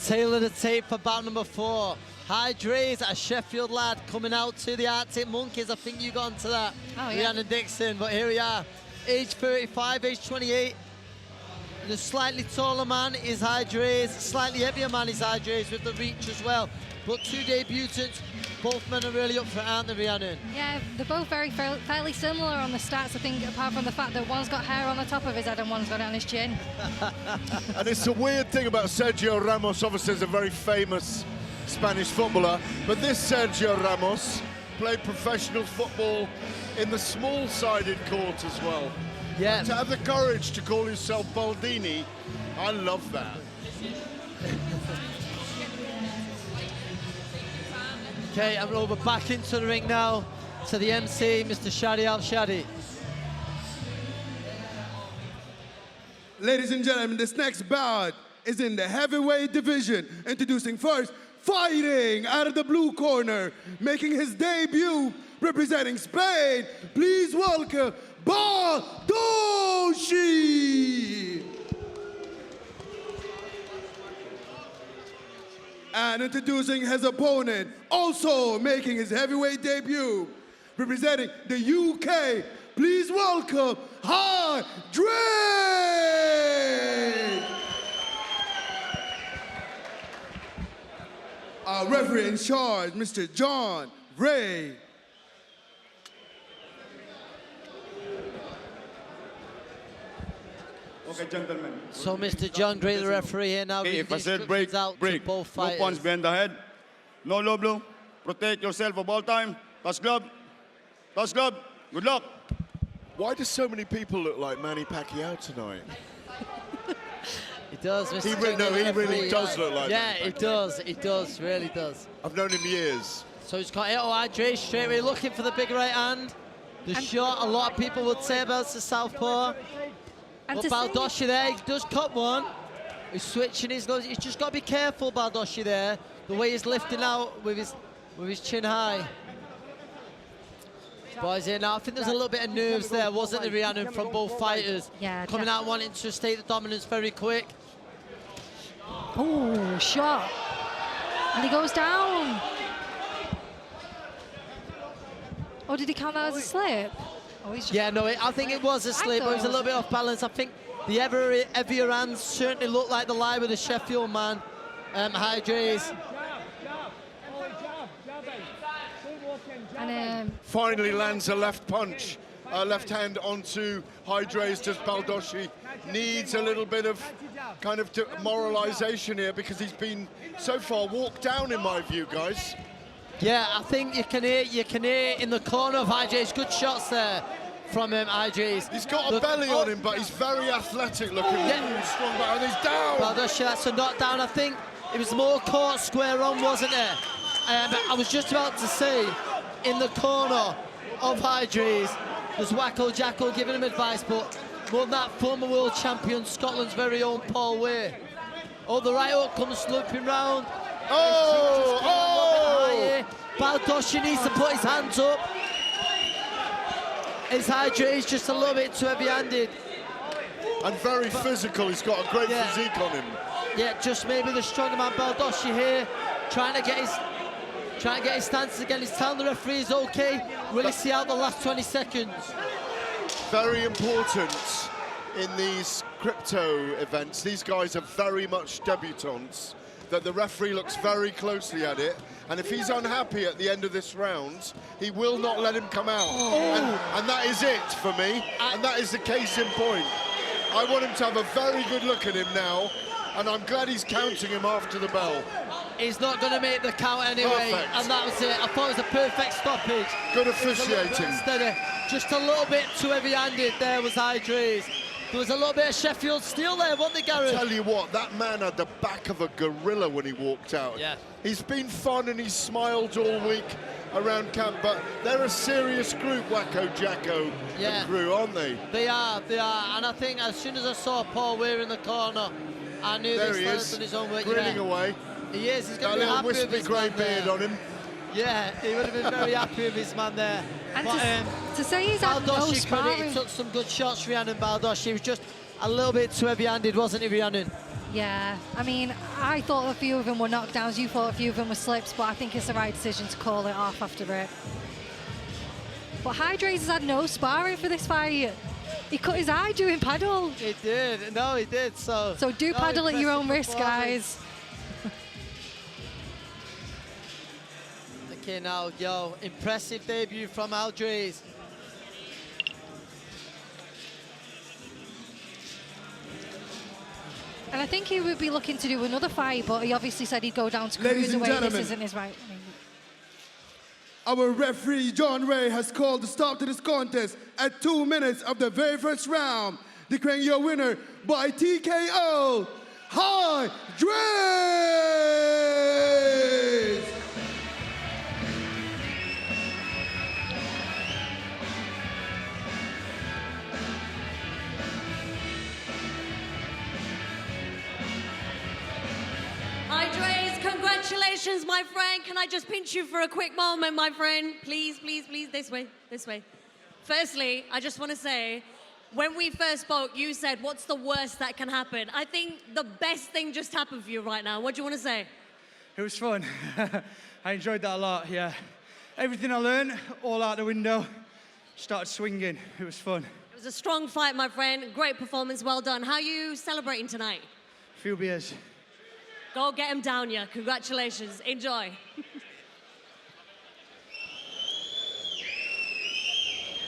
tail of the tape for bout number 4. Hydraze, a Sheffield lad coming out to the Arctic Monkeys. I think you got onto that, Rhiannon Dixon. But here we are, age 35, age 28. The slightly taller man is Hydraze, slightly heavier man is Hydraze with the reach as well. But 2 debutants, both men are really up for it, aren't they, Rhiannon? Yeah, they're both fairly similar on the stats, I think, apart from the fact that one's got hair on the top of his head and one's got it on his chin. And it's a weird thing about Sergio Ramos. Obviously, is a very famous Spanish footballer, but this Sergio Ramos played professional football in the small-sided court as well. Yeah. To have the courage to call himself Baldini, I love that. Okay, and we're back into the ring now to the MC, Mr. Shadi Al-Shadi. Ladies and gentlemen, this next bout is in the heavyweight division. Introducing first, fighting out of the blue corner, making his debut, representing Spain. Please welcome Baldoshii. And introducing his opponent, also making his heavyweight debut, representing the UK. Please welcome Hydraze. Our referee in charge, Mr. John Ray. Okay, gentlemen. So Mr. John Gray, the referee here now, Okay, if I said break, out break. to both No fighters. punch behind the head. No low blow. Protect yourself of all time. Touch glove. Touch glove. Good luck. Why do so many people look like Manny Pacquiao tonight? He does, Mr. He John really does look like Yeah, Manny he does, really does. I've known him years. So he's got Hydraze straight away, looking for the big right hand. The shot, a lot of people would say about the southpaw. But Baldoshii there, he does cut one. He's switching his gloves. He's just got to be careful, Baldoshii there. The way he's lifting out with his chin high. Boys here now, I think there's a little bit of nerves there, wasn't there, Rhiannon, from both fighters? Yeah, coming out wanting to state the dominance very quick. Oh, shot. And he goes down. Oh, did he count that as a slip? Oh, he's just... Yeah, no, I think it was a slip, but he was a little bit off balance. I think the heavier hands certainly looked like the lie with the Sheffield man, Hydraze. And, Finally lands a left punch, left hand onto Hydraze. Does Baldoshii needs a little bit of kind of demoralization here because he's been so far walked down in my view, guys. Yeah, I think you can hear in the corner of Hydraze, good shots there from Hydraze. He's got a belly on him, but he's very athletic looking. Yeah. Strong back, and he's down. Baldoshii, that's a knockdown. I think it was more caught square on, wasn't it? But I was just about to say, in the corner of Hydraze, there's Wacko Jacko giving him advice, but more than that, former world champion, Scotland's very own Paul Weir. Oh, the right hook comes looping round. Baldoshii needs to put his hands up. His Hydraze just a little bit too heavy-handed. And very physical, he's got a great physique on him. Yeah, just maybe the stronger man Baldoshii here, trying to get his stances again. He's telling the referee he's okay. Will he see out the last 20 seconds? Very important in these crypto events. These guys are very much debutants, that the referee looks very closely at it, and if he's unhappy at the end of this round, he will not let him come out. And that is it for me, and that is the case in point. I want him to have a very good look at him now, and I'm glad he's counting him after the bell. He's not going to make the count anyway, Perfect. and that was it. I thought it was a perfect stoppage. Good officiating. Steady. Just a little bit too heavy-handed there was Hydraze. There was a little bit of Sheffield steel there, wasn't there, Gareth? I tell you what, that man had the back of a gorilla when he walked out. Yeah. He's been fun and he's smiled all week around camp, but they're a serious group, Wacko Jacko and crew, aren't they? They are, and I think as soon as I saw Paul Weir in the corner, I knew there this he fella's is, done his own work. grinning away. He is, he's going Got to a be little happy with wispy his grey man beard there. on him. Yeah, he would have been very happy with his man there. And but, to say he's had no Baldoshii sparring... he took some good shots, Rhiannon Baldoshii. He was just a little bit too heavy-handed, wasn't he, Rhiannon? Yeah, I mean, I thought a few of them were knockdowns, you thought a few of them were slips, but I think it's the right decision to call it off after it. But Hydraze has had no sparring for this fight. He cut his eye doing paddle. He did. No, he did. So do paddle at your own risk, guys. Okay, now, yo, impressive debut from Hydraze. And I think he would be looking to do another fight, but he obviously said he'd go down to Ladies and cruiserweight. gentlemen, This isn't his right. Our referee, John Ray, has called a stop to this contest at 2 minutes of the very first round, declaring your winner by TKO, Hydraze! Hydraze, congratulations, my friend. Can I just pinch you for a quick moment, my friend? Please, please, please, this way, this way. Firstly, I just want to say, when we first spoke, you said, what's the worst that can happen? I think the best thing just happened for you right now. What do you want to say? It was fun. I enjoyed that a lot, yeah. Everything I learned, all out the window. Started swinging. It was fun. It was a strong fight, my friend. Great performance, well done. How are you celebrating tonight? A few beers. Go get him down, yeah. Congratulations. Enjoy.